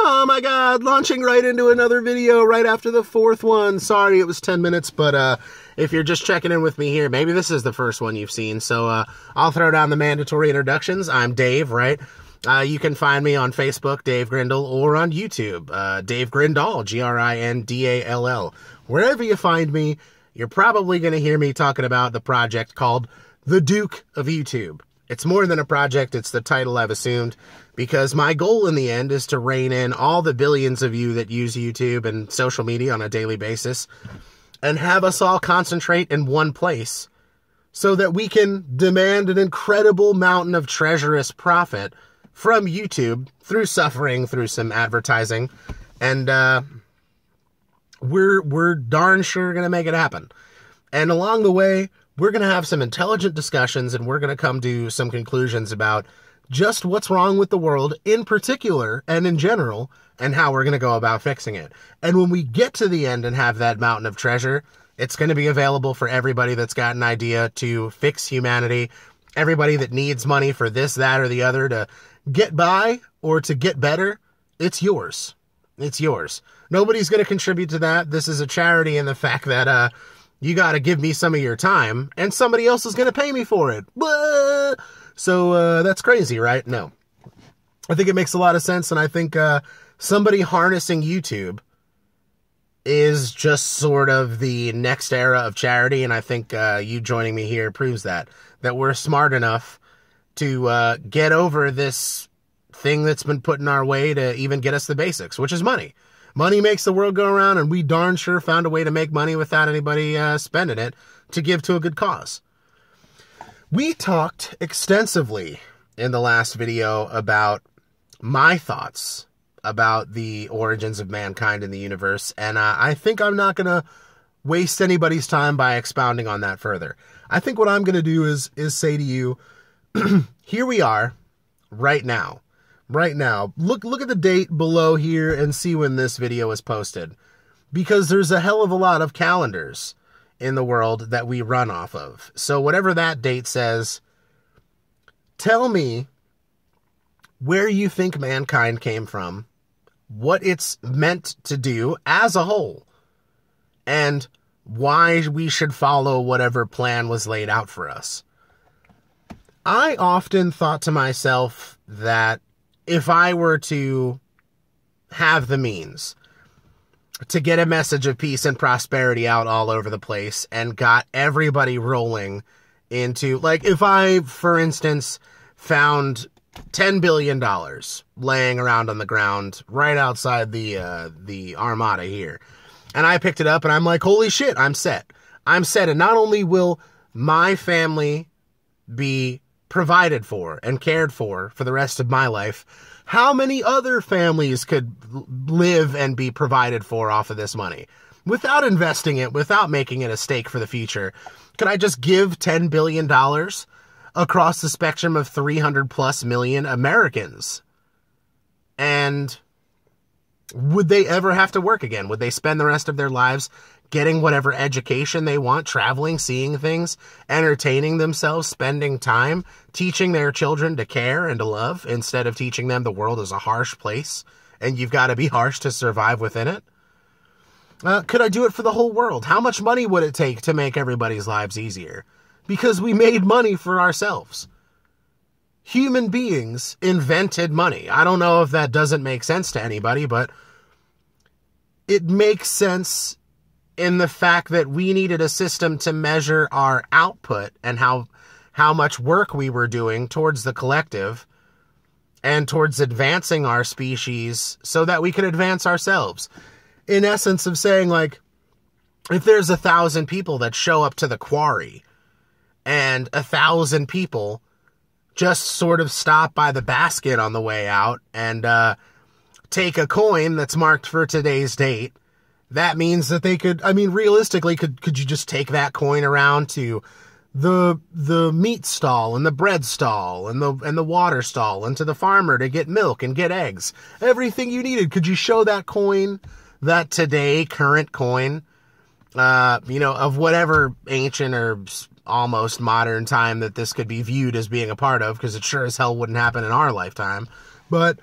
Oh my god, launching right into another video right after the fourth one. Sorry, it was 10 minutes, but if you're just checking in with me here, maybe this is the first one you've seen, so I'll throw down the mandatory introductions. I'm Dave, right? You can find me on Facebook, Dave Grindall, or on YouTube, Dave Grindall, Grindall. Wherever you find me, you're probably going to hear me talking about the project called The Duke of YouTube. It's more than a project, it's the title I've assumed, because my goal in the end is to rein in all the billions of you that use YouTube and social media on a daily basis, and have us all concentrate in one place, so that we can demand an incredible mountain of treacherous profit from YouTube through suffering, through some advertising, and we're darn sure going to make it happen. And along the way, we're going to have some intelligent discussions, and we're going to come to some conclusions about just what's wrong with the world in particular and in general, and how we're going to go about fixing it. And when we get to the end and have that mountain of treasure, it's going to be available for everybody that's got an idea to fix humanity, everybody that needs money for this, that, or the other to get by or to get better. It's yours. It's yours. Nobody's going to contribute to that. This is a charity in the fact that you got to give me some of your time and somebody else is going to pay me for it. Blah! So that's crazy, right? No. I think it makes a lot of sense, and I think somebody harnessing YouTube is just sort of the next era of charity, and I think you joining me here proves that we're smart enough to get over this thing that's been put in our way to even get us the basics, which is money. Money makes the world go around, and we darn sure found a way to make money without anybody spending it to give to a good cause. We talked extensively in the last video about my thoughts about the origins of mankind in the universe, and I think I'm not going to waste anybody's time by expounding on that further. I think what I'm going to do is say to you, here we are, right now. Right now. Look at the date below here and see when this video is posted. Because there's a hell of a lot of calendars in the world that we run off of. So whatever that date says, tell me where you think mankind came from, what it's meant to do as a whole, and why we should follow whatever plan was laid out for us. I often thought to myself that if I were to have the means to get a message of peace and prosperity out all over the place and got everybody rolling into, like, if I, for instance, found $10 billion laying around on the ground right outside the Armada here, and I picked it up and I'm like, holy shit, I'm set. I'm set. And not only will my family be provided for and cared for the rest of my life, how many other families could live and be provided for off of this money without investing it, without making it a stake for the future? Could I just give $10 billion across the spectrum of 300 plus million Americans? And would they ever have to work again? Would they spend the rest of their lives getting whatever education they want, traveling, seeing things, entertaining themselves, spending time, teaching their children to care and to love, instead of teaching them the world is a harsh place and you've got to be harsh to survive within it? Could I do it for the whole world? How much money would it take to make everybody's lives easier? Because we made money for ourselves. Human beings invented money. I don't know if that doesn't make sense to anybody, but it makes sense in the fact that we needed a system to measure our output and how much work we were doing towards the collective and towards advancing our species so that we could advance ourselves. In essence of saying, like, if there's 1,000 people that show up to the quarry and 1,000 people just sort of stop by the basket on the way out and take a coin that's marked for today's date, that means that they could, I mean, realistically, could you just take that coin around to the meat stall and the bread stall and the water stall and to the farmer to get milk and get eggs? Everything you needed. Could you show that coin, that today current coin, of whatever ancient or almost modern time that this could be viewed as being a part of, because it sure as hell wouldn't happen in our lifetime. But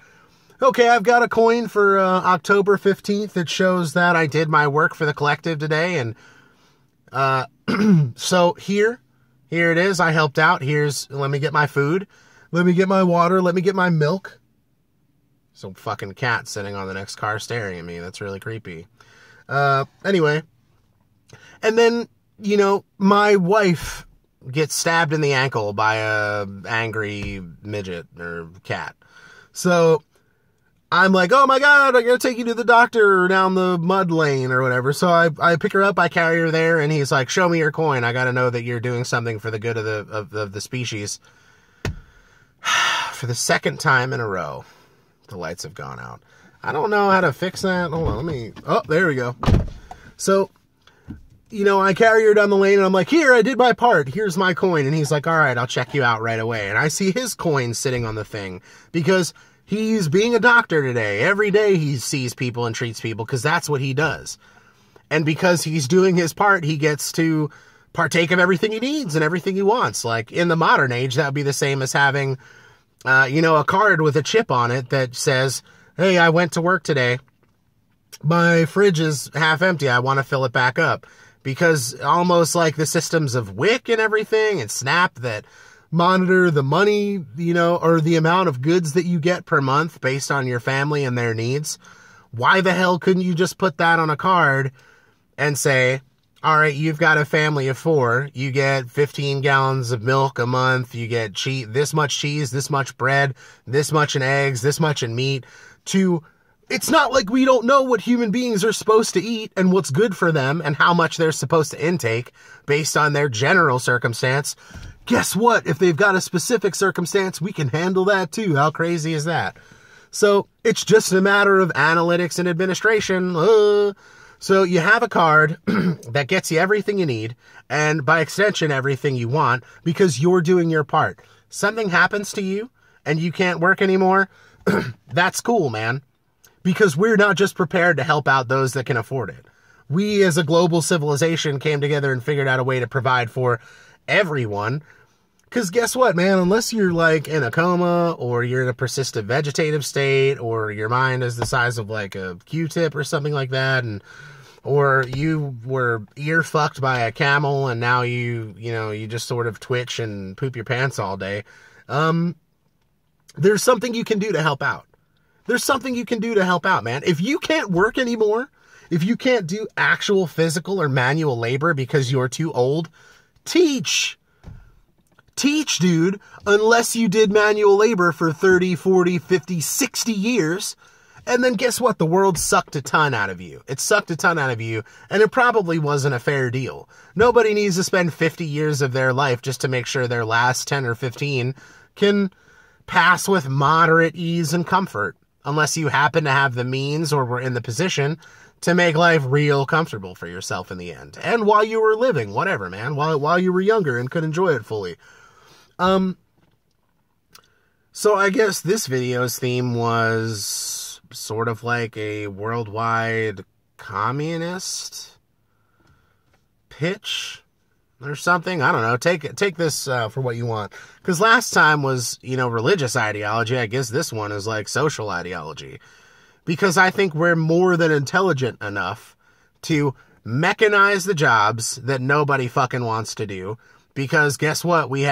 Okay, I've got a coin for October 15th that shows that I did my work for the collective today. And so here it is. I helped out. Let me get my food. Let me get my water. Let me get my milk. Some fucking cat sitting on the next car staring at me. That's really creepy. Anyway. And then, you know, my wife gets stabbed in the ankle by a angry midget or cat. So I'm like, oh my God, I gotta take you to the doctor down the mud lane or whatever. So I pick her up, I carry her there, and he's like, show me your coin. I gotta know that you're doing something for the good of the species. For the second time in a row, the lights have gone out. I don't know how to fix that. Hold on, oh, there we go. So, you know, I carry her down the lane and I'm like, here, I did my part. Here's my coin. And he's like, all right, I'll check you out right away. And I see his coin sitting on the thing because he's being a doctor today. Every day he sees people and treats people because that's what he does. And because he's doing his part, he gets to partake of everything he needs and everything he wants. Like in the modern age, that would be the same as having, you know, a card with a chip on it that says, hey, I went to work today. My fridge is half empty. I want to fill it back up. Because almost like the systems of WIC and everything and SNAP that monitor the money, you know, or the amount of goods that you get per month based on your family and their needs. Why the hell couldn't you just put that on a card and say, all right, you've got a family of 4. You get 15 gallons of milk a month. You get this much cheese, this much bread, this much in eggs, this much in meat. It's not like we don't know what human beings are supposed to eat and what's good for them and how much they're supposed to intake based on their general circumstance. Guess what? If they've got a specific circumstance, we can handle that too. How crazy is that? So it's just a matter of analytics and administration. So you have a card that gets you everything you need and by extension, everything you want because you're doing your part. Something happens to you and you can't work anymore. That's cool, man. Because we're not just prepared to help out those that can afford it. We as a global civilization came together and figured out a way to provide for everyone. Because guess what, man? Unless you're like in a coma or you're in a persistent vegetative state or your mind is the size of like a Q-tip or something like that, or you were ear fucked by a camel and now you just sort of twitch and poop your pants all day. There's something you can do to help out. There's something you can do to help out, man. If you can't work anymore, if you can't do actual physical or manual labor because you're too old, teach. Teach, dude, unless you did manual labor for 30, 40, 50, 60 years. And then guess what? The world sucked a ton out of you. It sucked a ton out of you, and it probably wasn't a fair deal. Nobody needs to spend 50 years of their life just to make sure their last 10 or 15 can pass with moderate ease and comfort. Unless you happen to have the means or were in the position to make life real comfortable for yourself in the end. And while you were living, whatever, man, while you were younger and could enjoy it fully. So I guess this video's theme was sort of like a worldwide communist pitch or something. I don't know. Take this for what you want. Because last time was, religious ideology. I guess this one is like social ideology. Because I think we're more than intelligent enough to mechanize the jobs that nobody fucking wants to do. Because guess what? We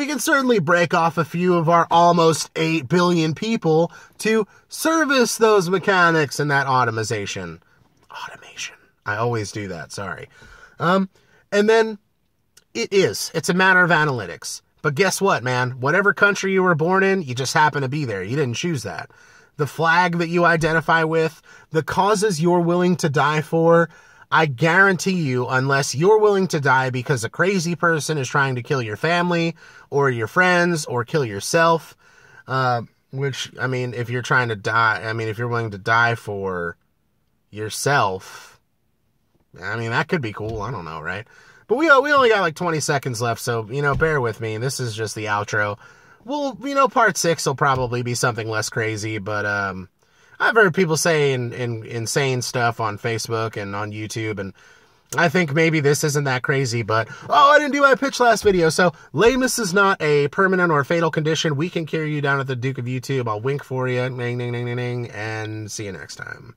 can certainly break off a few of our almost 8 billion people to service those mechanics and that automation. I always do that. Sorry. And then it's a matter of analytics. But guess what, man? Whatever country you were born in, you just happen to be there. You didn't choose that. The flag that you identify with, the causes you're willing to die for, I guarantee you, unless you're willing to die because a crazy person is trying to kill your family or your friends or kill yourself, which, if you're trying to die, if you're willing to die for yourself, that could be cool. I don't know, right? But we only got like 20 seconds left, so, bear with me. This is just the outro. Well, part 6 will probably be something less crazy, but I've heard people say insane stuff on Facebook and on YouTube, and I think maybe this isn't that crazy, but, oh, I didn't do my pitch last video. So lameness is not a permanent or fatal condition. We can carry you down at the Duke of YouTube. I'll wink for you, and see you next time.